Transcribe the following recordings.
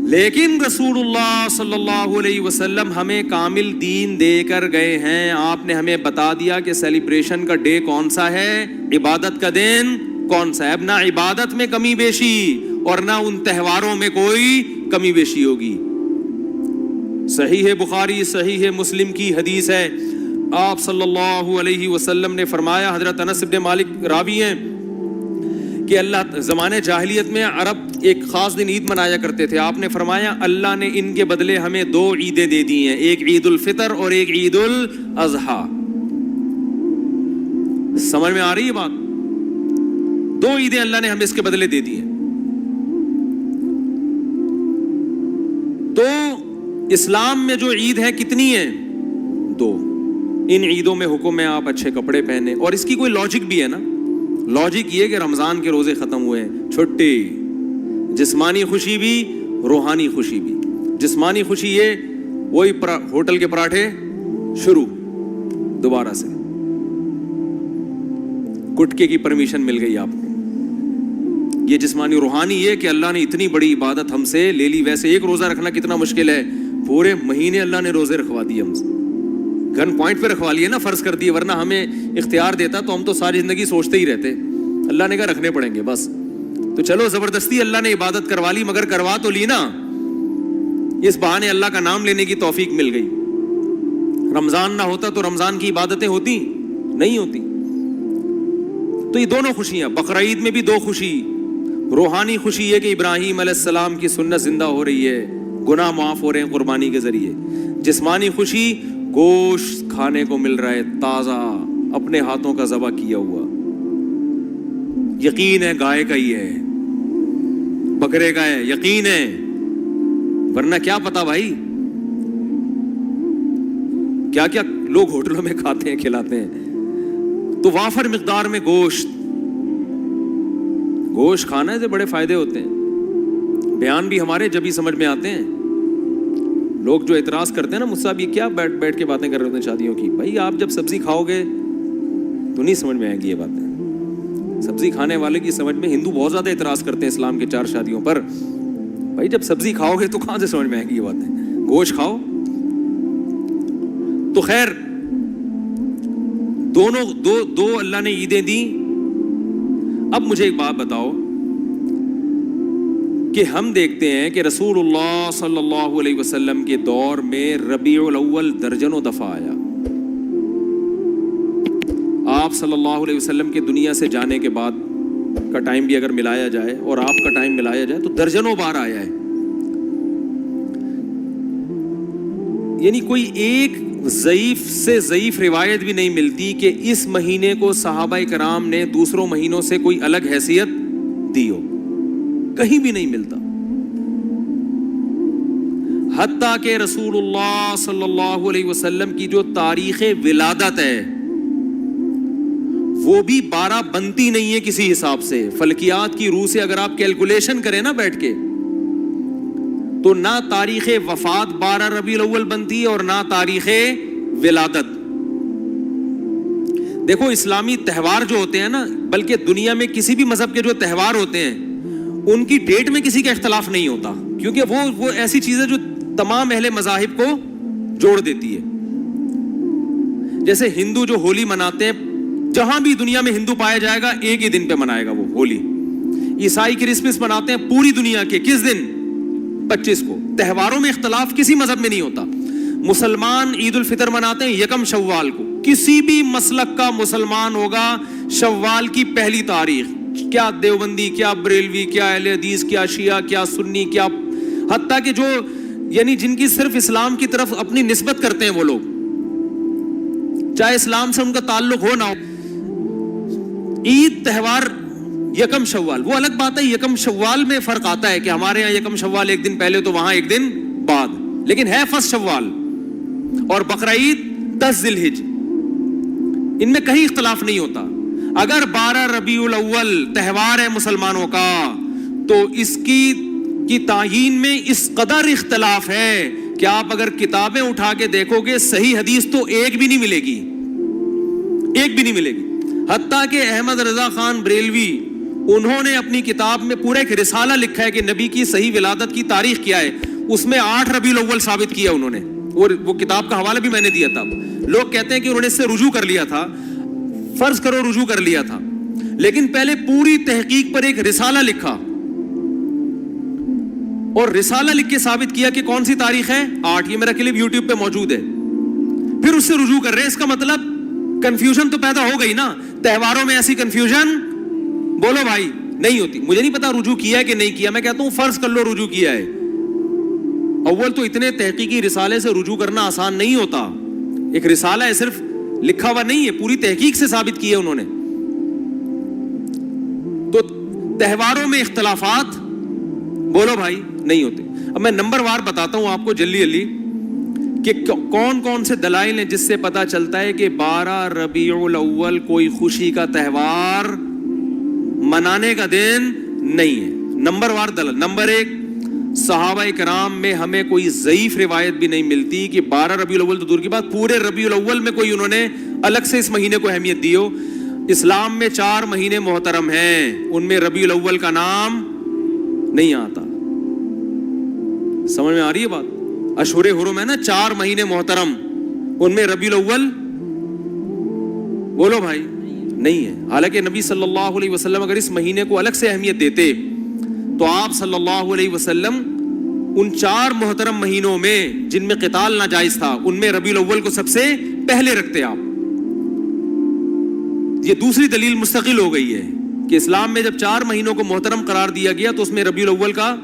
لیکن رسول اللہ صلی اللہ علیہ وسلم ہمیں کامل دین دے کر گئے ہیں. آپ نے ہمیں بتا دیا کہ سیلیبریشن کا ڈے کون سا ہے, عبادت کا دن کون سا ہے. اب نہ عبادت میں کمی بیشی اور نہ ان تہواروں میں کوئی کمی بیشی ہوگی. صحیح بخاری صحیح مسلم کی حدیث ہے, آپ صلی اللہ علیہ وسلم نے فرمایا, حضرت انس بن مالک راوی ہیں, کہ اللہ زمانے جاہلیت میں عرب ایک خاص دن عید منایا کرتے تھے. آپ نے فرمایا اللہ نے ان کے بدلے ہمیں 2 عیدیں دے دی ہیں, ایک عید الفطر اور ایک عید الاضحیٰ. سمجھ میں آ رہی ہے بات؟ 2 عیدیں اللہ نے ہمیں اس کے بدلے دے دی ہیں. تو اسلام میں جو عید ہے کتنی ہیں؟ 2. ان عیدوں میں حکم ہے آپ اچھے کپڑے پہنے, اور اس کی کوئی لاجک بھی ہے نا. لاجک یہ کہ رمضان کے روزے ختم ہوئے, چھٹی, جسمانی خوشی بھی روحانی خوشی بھی. جسمانی خوشی یہ وہی ہوٹل کے پراٹھے شروع دوبارہ سے, گٹکے کی پرمیشن مل گئی آپ کو, یہ جسمانی. روحانی یہ کہ اللہ نے اتنی بڑی عبادت ہم سے لے لی. ویسے ایک روزہ رکھنا کتنا مشکل ہے, پورے مہینے اللہ نے روزے رکھوا دیے ہم سے, گن پوائنٹ پہ رکھوا لیے نا, فرض کر دیے. ورنہ ہمیں اختیار دیتا تو ہم تو ساری زندگی سوچتے ہی رہتے. اللہ نے کہا رکھنے پڑیں گے بس. تو چلو زبردستی اللہ نے عبادت کروا لی, مگر کروا تو لی نا, اس بہانے اللہ کا نام لینے کی توفیق مل گئی. رمضان نہ ہوتا تو رمضان کی عبادتیں ہوتی نہیں ہوتی. تو یہ دونوں خوشیاں, بقرعید میں بھی 2 خوشی. روحانی خوشی یہ کہ ابراہیم علیہ السلام کی سنت زندہ ہو رہی ہے, گناہ معاف ہو رہے ہیں قربانی کے ذریعے. جسمانی خوشی گوشت کھانے کو مل رہا ہے تازہ, اپنے ہاتھوں کا ذبح کیا ہوا. یقین ہے گائے کا ہی ہے, بکرے کا ہے, یقین ہے, ورنہ کیا پتا بھائی کیا کیا لوگ ہوٹلوں میں کھاتے ہیں کھلاتے ہیں. تو وافر مقدار میں گوشت کھانے سے بڑے فائدے ہوتے ہیں. بیان بھی ہمارے جب ہی سمجھ میں آتے ہیں. لوگ جو اعتراض کرتے ہیں نا مجھ سے, اب یہ کیا بیٹھ کے باتیں کر رہے ہوتے ہیں شادیوں کی. بھائی آپ جب سبزی کھاؤ گے تو نہیں سمجھ میں آئیں گی یہ باتیں. سبزی کھانے والے کی سمجھ میں, ہندو بہت زیادہ اعتراض کرتے ہیں اسلام کے 4 شادیوں پر. بھائی جب سبزی کھاؤ گے تو کہاں سے سمجھ میں آئیں گی یہ باتیں, گوشت کھاؤ. تو خیر دونوں دو اللہ نے عیدیں دی. اب مجھے ایک بات بتاؤ کہ ہم دیکھتے ہیں کہ رسول اللہ صلی اللہ علیہ وسلم کے دور میں ربیع الاول درجنوں دفعہ آیا. آپ صلی اللہ علیہ وسلم کے دنیا سے جانے کے بعد کا ٹائم بھی اگر ملایا جائے اور آپ کا ٹائم ملایا جائے تو درجنوں بار آیا ہے. یعنی کوئی ایک ضعیف سے ضعیف روایت بھی نہیں ملتی کہ اس مہینے کو صحابہ کرام نے دوسروں مہینوں سے کوئی الگ حیثیت دی ہو, کہیں بھی نہیں ملتا. حتیٰ کہ رسول اللہ صلی اللہ علیہ وسلم کی جو تاریخ ولادت ہے وہ بھی 12 بنتی نہیں ہے کسی حساب سے. فلکیات کی روح سے اگر آپ کیلکولیشن کریں نا بیٹھ کے, تو نہ تاریخ وفات 12 ربیع الاول بنتی ہے اور نہ تاریخ ولادت. دیکھو اسلامی تہوار جو ہوتے ہیں نا, بلکہ دنیا میں کسی بھی مذہب کے جو تہوار ہوتے ہیں ان کی ڈیٹ میں کسی کا اختلاف نہیں ہوتا, کیونکہ وہ ایسی چیز ہے جو تمام اہل مذاہب کو جوڑ دیتی ہے. جیسے ہندو جو ہولی مناتے ہیں, جہاں بھی دنیا میں ہندو پایا جائے گا ایک ہی دن پہ منائے گا وہ ہولی. عیسائی کرسمس مناتے ہیں پوری دنیا کے کس دن؟ 25 کو. تہواروں میں اختلاف کسی مذہب میں نہیں ہوتا. مسلمان عید الفطر مناتے ہیں 1 شوال کو. کسی بھی مسلک کا مسلمان ہوگا شوال کی پہلی تاریخ, کیا دیوبندی, کیا بریلوی, کیا اہل حدیث, کیا شیعہ, کیا سنی, کیا حتیٰ کہ جو یعنی جن کی صرف اسلام کی طرف اپنی نسبت کرتے ہیں وہ لوگ, چاہے اسلام سے ان کا تعلق ہو نہ ہو, عید تہوار 1 شوال وہ الگ بات ہے. 1 شوال میں فرق آتا ہے کہ ہمارے یہاں 1 شوال ایک دن پہلے تو وہاں ایک دن بعد, لیکن ہے 1 شوال. اور بقرعید 10 ذی الحج, ان میں کہیں اختلاف نہیں ہوتا. اگر 12 ربیع الاول تہوار ہے مسلمانوں کا تو اس کی تعیین میں اس قدر اختلاف ہے کہ آپ اگر کتابیں اٹھا کے دیکھو گے صحیح حدیث تو ایک بھی نہیں ملے گی, ایک بھی نہیں ملے گی. حتیٰ کہ احمد رضا خان بریلوی انہوں نے اپنی کتاب میں پورا ایک رسالہ لکھا ہے کہ نبی کی صحیح ولادت کی تاریخ کیا ہے, اس میں 8 ربیع الاول ثابت کیا انہوں نے, اور وہ کتاب کا حوالہ بھی میں نے دیا تھا. لوگ کہتے ہیں کہ انہوں نے اس سے رجوع کر لیا تھا, فرض کرو رجوع کر لیا تھا, لیکن پہلے پوری تحقیق پر ایک رسالہ لکھا اور رسالہ لکھ کے ثابت کیا کہ کون سی تاریخ ہے 8. یہ میرا کلپ یوٹیوب پہ موجود ہے. پھر اس سے رجوع کر رہے ہیں. اس کا مطلب کنفیوژن تو پیدا ہو گئی نا. تہواروں میں ایسی کنفیوژن بولو بھائی نہیں ہوتی. مجھے نہیں پتا رجوع کیا ہے کہ نہیں کیا, میں کہتا ہوں فرض کر لو رجوع کیا ہے. اول تو اتنے تحقیقی رسالے سے رجوع کرنا آسان نہیں ہوتا. ایک رسالہ ہے, صرف لکھا ہوا نہیں ہے, پوری تحقیق سے ثابت کی ہے انہوں نے. تو تہواروں میں اختلافات بولو بھائی نہیں ہوتے. اب میں نمبر وار بتاتا ہوں آپ کو جلدی کہ کون کون سے دلائل ہیں جس سے پتا چلتا ہے کہ 12 ربیع الاول کوئی خوشی کا تہوار منانے کا دن نہیں ہے. نمبر وار دلائل. نمبر 1, صحابہ کرام میں ہمیں کوئی ضعیف روایت بھی نہیں ملتی کہ 12 ربیع الاول تو دور کی بات, پورے ربیع الاول میں کوئی انہوں نے الگ سے اس مہینے کو اہمیت دی ہو. اسلام میں 4 مہینے محترم ہیں, ان میں ربیع الاول کا نام نہیں آتا. سمجھ میں آ رہی ہے بات؟ اشہر حرم ہے نا, 4 مہینے محترم, ان میں ربیع الاول بولو بھائی نہیں ہے. حالانکہ نبی صلی اللہ علیہ وسلم اگر اس مہینے کو الگ سے اہمیت دیتے تو آپ صلی اللہ علیہ وسلم ان 4 محترم مہینوں میں جن میں قتال ناجائز تھا ان میں ربیع الاول کو سب سے پہلے رکھتے آپ. یہ دوسری دلیل مستقل ہو گئی ہے کہ اسلام میں جب 4 مہینوں کو محترم قرار دیا گیا تو اس میں ربیع الاول کا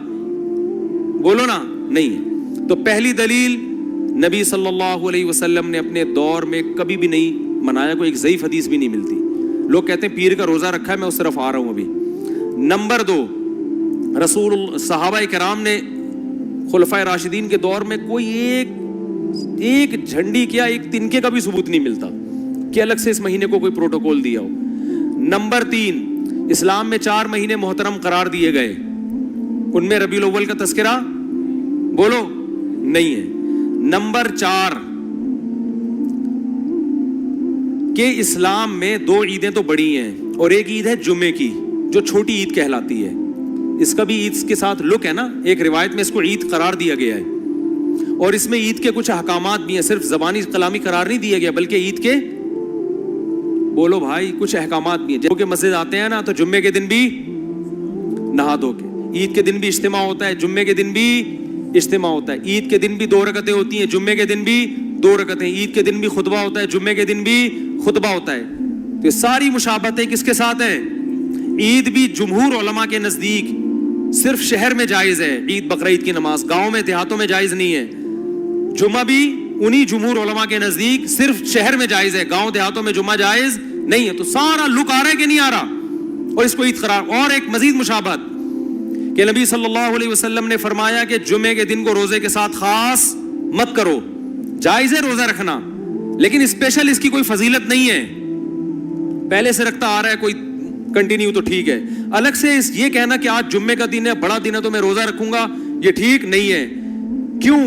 بولو نا نہیں ہے. تو پہلی دلیل, نبی صلی اللہ علیہ وسلم نے اپنے دور میں کبھی بھی نہیں منایا, کوئی ایک ضعیف حدیث بھی نہیں ملتی. لوگ کہتے ہیں پیر کا روزہ رکھا ہے, میں اس طرف آ رہا ہوں ابھی. نمبر 2, صحابہ کرام نے خلفائے راشدین کے دور میں کوئی ایک جھنڈی کیا ایک تنکے کا بھی ثبوت نہیں ملتا کہ الگ سے اس مہینے کو کوئی پروٹوکول دیا ہو. نمبر 3, اسلام میں 4 مہینے محترم قرار دیے گئے, ان میں ربیع الاول کا تذکرہ بولو نہیں ہے. نمبر 4 کہ اسلام میں 2 عیدیں تو بڑی ہیں اور ایک عید ہے جمعے کی جو چھوٹی عید کہلاتی ہے. اس کا بھی عید کے ساتھ لک ہے نا, ایک روایت میں اس کو عید قرار دیا گیا ہے اور اس میں عید کے کچھ احکامات بھی ہیں, صرف زبانی کلامی قرار نہیں دیا گیا بلکہ عید کے بولو بھائی کچھ احکامات بھی ہیں. جب کہ مسجد آتے ہیں نا تو جمعے کے دن بھی نہا دھو کے, عید کے دن بھی اجتماع ہوتا ہے, جمعے کے دن بھی اجتماع ہوتا ہے, عید کے دن بھی 2 رکعتیں ہوتی ہیں, جمعے کے دن بھی 2 رکعتیں, عید کے دن بھی خطبہ ہوتا ہے, جمعے کے دن بھی خطبہ ہوتا ہے. تو یہ ساری مشابہتیں کس کے ساتھ ہیں؟ عید بھی جمہور علماء کے نزدیک صرف شہر میں جائز ہے, عید بقرعید کی نماز گاؤں میں دیہاتوں میں جائز نہیں ہے. جمعہ بھی انہی جمہور علماء کے نزدیک صرف شہر میں جائز ہے, گاؤں دیہاتوں میں جمعہ جائز نہیں ہے. تو سارا لک آ رہا ہے کہ نہیں آ رہا, اور اس کو عید قرار. اور ایک مزید مشابہت کہ نبی صلی اللہ علیہ وسلم نے فرمایا کہ جمعے کے دن کو روزے کے ساتھ خاص مت کرو. جائز ہے روزہ رکھنا لیکن اسپیشل اس کی کوئی فضیلت نہیں ہے, پہلے سے رکھتا آ رہا ہے کوئی کنٹینیو تو ٹھیک ہے. الگ سے یہ کہنا کہ آج جمعے کا دن ہے, بڑا دن ہے تو میں روزہ رکھوں گا, یہ ٹھیک نہیں ہے. کیوں؟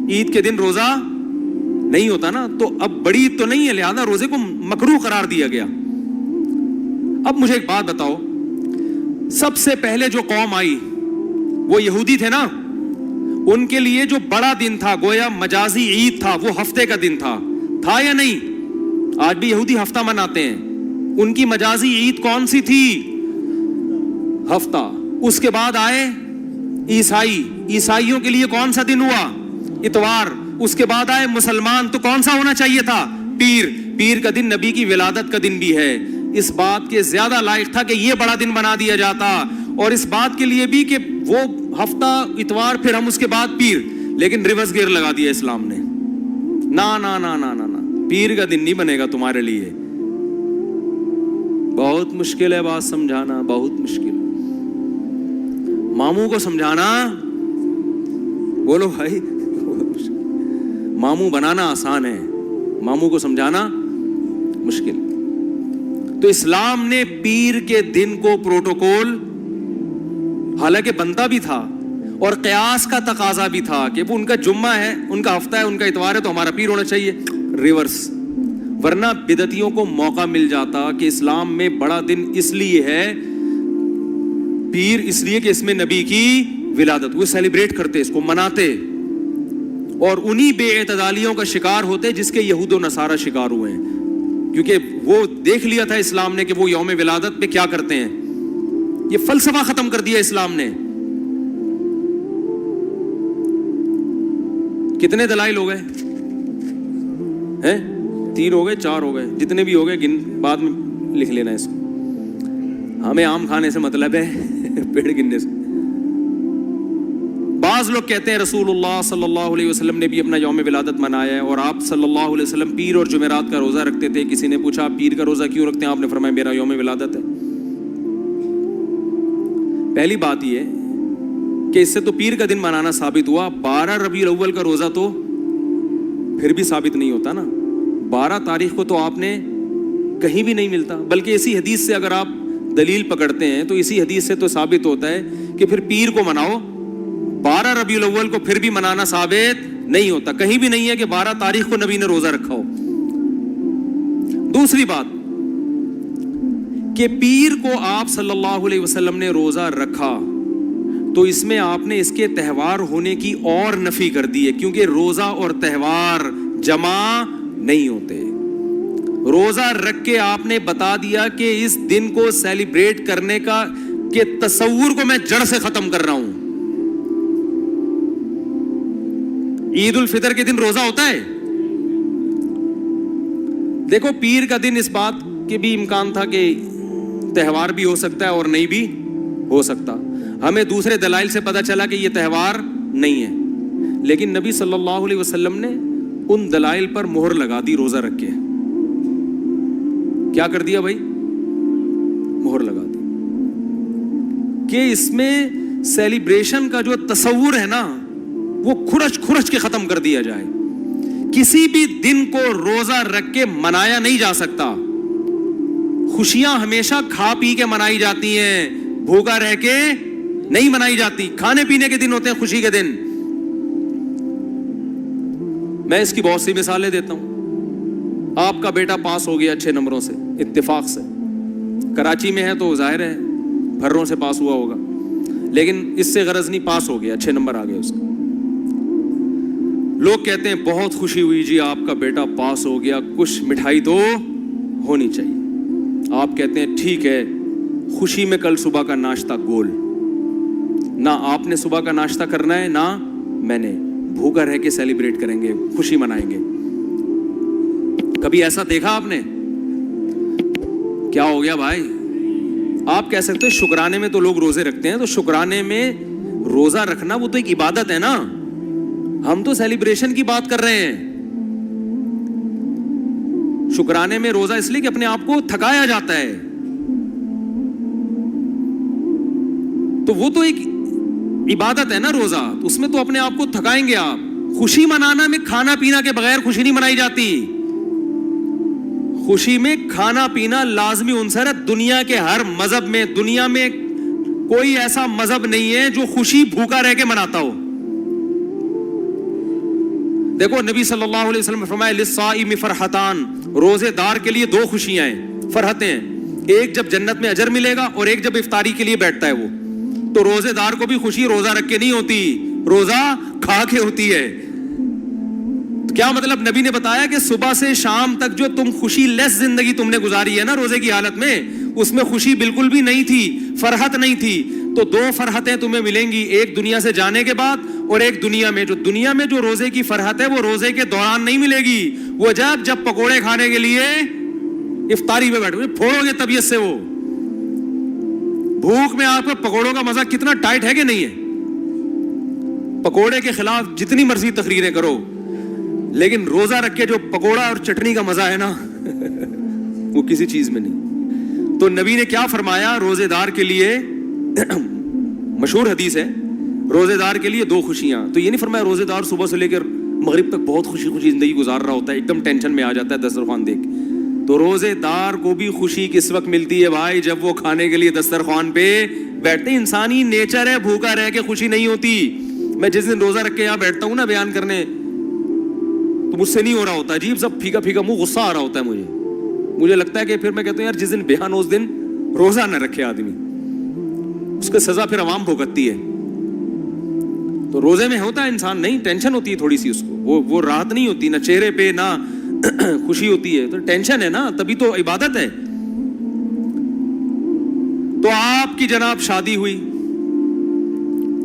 عید کے دن روزہ نہیں ہوتا نا, تو اب بڑی عید تو نہیں ہے, لہذا روزے کو مکروہ قرار دیا گیا. اب مجھے ایک بات بتاؤ, سب سے پہلے جو قوم آئی وہ یہودی تھے نا, ان کے لیے جو بڑا دن تھا گویا مجازی عید تھا, وہ ہفتے کا دن تھا یا نہیں؟ آج بھی یہودی ہفتہ مناتے ہیں, ان کی مجازی عید کون سی تھی؟ ہفتہ. اس کے بعد آئے عیسائیوں کے لیے کون سا دن ہوا؟ اتوار. اس کے بعد آئے مسلمان, تو کون سا ہونا چاہیے تھا؟ پیر کا دن نبی کی ولادت کا دن بھی ہے. اس بات کے زیادہ لائق تھا کہ یہ بڑا دن بنا دیا جاتا, اور اس بات کے لیے بھی کہ وہ ہفتہ اتوار پھر ہم اس کے بعد پیر. لیکن ریورس گیئر لگا دیا اسلام نے, نا نا نا نا نا, پیر کا دن نہیں بنے گا تمہارے لیے. بہت مشکل ہے بات سمجھانا, بہت مشکل. ماموں کو سمجھانا بولو بھائی, ماموں بنانا آسان ہے, ماموں کو سمجھانا مشکل. تو اسلام نے پیر کے دن کو پروٹوکول حالانکہ بنتا بھی تھا اور قیاس کا تقاضا بھی تھا کہ وہ ان کا جمعہ ہے, ان کا ہفتہ ہے, ان کا اتوار ہے تو ہمارا پیر ہونا چاہیے, ریورس. ورنہ بدعتیوں کو موقع مل جاتا کہ اسلام میں بڑا دن اس لیے ہے پیر اس لیے کہ اس میں نبی کی ولادت، وہ سیلیبریٹ کرتے، اس کو مناتے، اور انہی بے اعتدالیوں کا شکار ہوتے جس کے یہود و نصارہ شکار ہوئے ہیں، کیونکہ وہ دیکھ لیا تھا اسلام نے کہ وہ یوم ولادت پہ کیا کرتے ہیں. یہ فلسفہ ختم کر دیا اسلام نے. کتنے دلائل ہو گئے ہیں؟ 3 ہو گئے، 4 ہو گئے، جتنے بھی ہو گئے بعد میں لکھ لینا اس کو. ہمیں آم کھانے سے مطلب ہے پیڑ گننے سے. بعض لوگ کہتے ہیں رسول اللہ صلی اللہ علیہ وسلم نے بھی اپنا یوم ولادت منایا ہے، اور آپ صلی اللہ علیہ وسلم پیر اور جمعرات کا روزہ رکھتے تھے. کسی نے پوچھا آپ پیر کا روزہ کیوں رکھتے ہیں؟ آپ نے فرمایا میرا یوم ولادت ہے. پہلی بات یہ کہ اس سے تو پیر کا دن منانا ثابت ہوا، 12 ربیع الاول کا روزہ تو پھر بھی ثابت نہیں ہوتا نا. 12 تاریخ کو تو آپ نے کہیں بھی نہیں ملتا، بلکہ اسی حدیث سے اگر آپ دلیل پکڑتے ہیں تو اسی حدیث سے تو ثابت ہوتا ہے کہ پھر پیر کو مناؤ. 12 ربیع الاول کو پھر بھی منانا ثابت نہیں ہوتا، کہیں بھی نہیں ہے کہ 12 تاریخ کو نبی نے روزہ رکھا ہو. دوسری بات کہ پیر کو آپ صلی اللہ علیہ وسلم نے روزہ رکھا تو اس میں آپ نے اس کے تہوار ہونے کی اور نفی کر دی ہے، کیونکہ روزہ اور تہوار جمع نہیں ہوتے. روزہ رکھ کے آپ نے بتا دیا کہ اس دن کو سیلیبریٹ کرنے کا کہ تصور کو میں جڑ سے ختم کر رہا ہوں. عید الفطر کے دن روزہ ہوتا ہے؟ دیکھو پیر کا دن اس بات کے بھی امکان تھا کہ تہوار بھی ہو سکتا ہے اور نہیں بھی ہو سکتا. ہمیں دوسرے دلائل سے پتہ چلا کہ یہ تہوار نہیں ہے، لیکن نبی صلی اللہ علیہ وسلم نے ان دلائل پر مہر لگا دی روزہ رکھ کے. کیا کر دیا بھائی؟ مہر لگا دی کہ اس میں سیلیبریشن کا جو تصور ہے نا وہ کھرچ کے ختم کر دیا جائے. کسی بھی دن کو روزہ رکھ کے منایا نہیں جا سکتا. خوشیاں ہمیشہ کھا پی کے منائی جاتی ہیں، بھوکا رہ کے نہیں منائی جاتی. کھانے پینے کے دن ہوتے ہیں خوشی کے دن. میں اس کی بہت سی مثالیں دیتا ہوں. آپ کا بیٹا پاس ہو گیا اچھے نمبروں سے، اتفاق سے. کراچی میں ہے تو ظاہر ہے بھروں سے پاس ہوا ہوگا، لیکن اس سے غرض نہیں، پاس ہو گیا، اچھے نمبر آ گئے اس کے. لوگ کہتے ہیں بہت خوشی ہوئی جی آپ کا بیٹا پاس ہو گیا، کچھ مٹھائی تو ہونی چاہیے. آپ کہتے ہیں ٹھیک ہے، خوشی میں کل صبح کا ناشتہ گول. نہ آپ نے صبح کا ناشتہ کرنا ہے نہ میں نے، بھوکا رہ کے سیلیبریٹ کریں گے، خوشی منائیں گے. کبھی ایسا دیکھا آپ نے؟ کیا ہو گیا بھائی؟ آپ کہہ سکتے ہیں شکرانے میں تو لوگ روزے رکھتے ہیں، تو شکرانے میں روزہ رکھنا وہ تو ایک عبادت ہے نا. ہم تو سیلیبریشن کی بات کر رہے ہیں. شکرانے میں روزہ اس لیے کہ اپنے آپ کو تھکایا جاتا ہے، تو وہ تو ایک عبادت ہے نا روزہ، تو اس میں تو اپنے آپ کو تھکائیں گے آپ. خوشی منانا میں کھانا پینا کے بغیر خوشی نہیں منائی جاتی. خوشی میں کھانا پینا لازمی عنصر ہے. دنیا کے ہر مذہب میں، دنیا میں کوئی ایسا مذہب نہیں ہے جو خوشی بھوکا رہ کے مناتا ہو. دیکھو نبی صلی اللہ علیہ وسلم نے فرمایا للصائم فرحتان، روزے دار کے لیے 2 خوشیاں ہیں، فرحتیں ہیں. ایک جب جنت میں اجر ملے گا، اور ایک جب افطاری کے لیے بیٹھتا ہے وہ. تو روزے دار کو بھی خوشی روزہ رکھ کے نہیں ہوتی، روزہ کھا کے ہوتی ہے. کیا مطلب؟ نبی نے بتایا کہ صبح سے شام تک جو تم خوشی لیس زندگی تم نے گزاری ہے نا روزے کی حالت میں، اس میں خوشی بالکل بھی نہیں تھی، فرحت نہیں تھی. تو 2 فرحتیں تمہیں ملیں گی، ایک دنیا سے جانے کے بعد اور ایک دنیا میں. جو روزے کی فرحت ہے وہ روزے کے دوران نہیں ملے گی، وہ جب پکوڑے کھانے کے لیے افطاری میں بیٹھو پھوڑو گے طبیعت سے. وہ بھوک میں آپ کو پکوڑوں کا مزہ کتنا ٹائٹ ہے کہ نہیں ہے. پکوڑے کے خلاف جتنی مرضی تقریریں کرو، لیکن روزہ رکھ کے جو پکوڑا اور چٹنی کا مزہ ہے نا وہ کسی چیز میں نہیں. تو نبی نے کیا فرمایا؟ روزے دار کے لیے مشہور حدیث ہے، روزے دار کے لیے 2 خوشیاں. تو یہ نہیں فرمایا روزے دار صبح سے لے کر مغرب تک بہت خوشی زندگی گزار رہا ہوتا ہے، ایک دم ٹینشن میں آ جاتا ہے دسترخوان دیکھ. تو روزے دار کو بھی خوشی کس وقت ملتی ہے بھائی؟ جب وہ کھانے کے لیے دسترخوان پہ بیٹھتے ہیں. انسانی نیچر ہے، بھوکا رہ کے خوشی نہیں ہوتی. میں جس دن روزہ رکھ کے یہاں بیٹھتا ہوں نا بیان کرنے، تو مجھ سے نہیں ہو رہا ہوتا، عجیب سب پھیکا منہ، غصہ آ رہا ہوتا ہے مجھے لگتا ہے کہ پھر میں کہتا ہوں یار جس دن بیان ہو اس دن روزہ نہ رکھے آدمی. اس کی سزا پھر عوام بھگتتی ہے. تو روزے میں ہوتا ہے انسان نہیں ٹینشن ہوتی ہے تھوڑی سی, اس کو وہ راحت نہیں ہوتی, نہ چہرے پہ نہ خوشی ہوتی ہے, تو ٹینشن ہے نا, تبھی تو عبادت ہے. تو آپ کی جناب شادی ہوئی,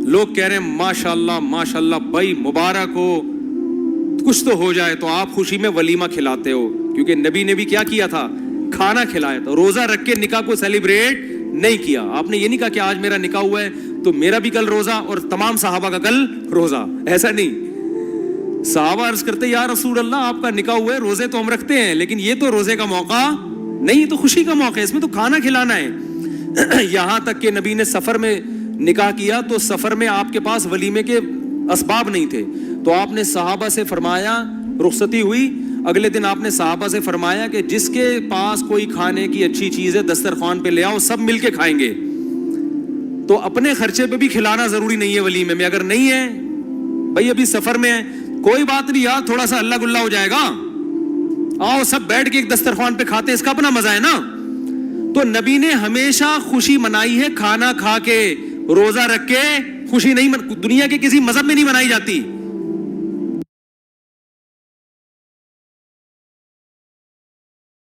لوگ کہہ رہے ہیں ماشاءاللہ ماشاءاللہ بھائی مبارک ہو, کچھ تو ہو جائے, تو آپ خوشی میں ولیمہ کھلاتے ہو, کیونکہ نبی نے بھی کیا کیا تھا, کھانا کھلایا تھا. روزہ رکھ کے نکاح کو سیلیبریٹ نہیں کیا. آپ نے یہ نہیں کہا کہ آج میرا نکاح ہوا ہے تو میرا بھی کل روزہ اور تمام صحابہ کا کل روزہ, ایسا نہیں. صحابہ عرض کرتے یا رسول اللہ آپ کا نکاح ہوا ہے, روزے تو ہم رکھتے ہیں لیکن یہ تو روزے کا موقع نہیں, تو خوشی کا موقع ہے, اس میں تو کھانا کھلانا ہے. یہاں تک کہ نبی نے سفر میں نکاح کیا تو سفر میں آپ کے پاس ولیمے کے اسباب نہیں تھے, تو آپ نے صحابہ سے فرمایا, رخصتی ہوئی, اگلے دن آپ نے صحابہ سے فرمایا کہ جس کے پاس کوئی کھانے کی اچھی چیز ہے دسترخوان پہ لے آؤ, سب مل کے کھائیں گے. تو اپنے خرچے پہ بھی کھلانا ضروری نہیں ہے ولیمے میں. اگر نہیں ہے بھائی ابھی سفر میں ہے, کوئی بات نہیں یار, تھوڑا سا اللہ گلا ہو جائے گا, آؤ سب بیٹھ کے ایک دسترخوان پہ کھاتے, اس کا اپنا مزہ ہے نا. تو نبی نے ہمیشہ خوشی منائی ہے کھانا کھا کے, روزہ رکھ کے خوشی نہیں. دنیا کے کسی مذہب میں نہیں منائی جاتی.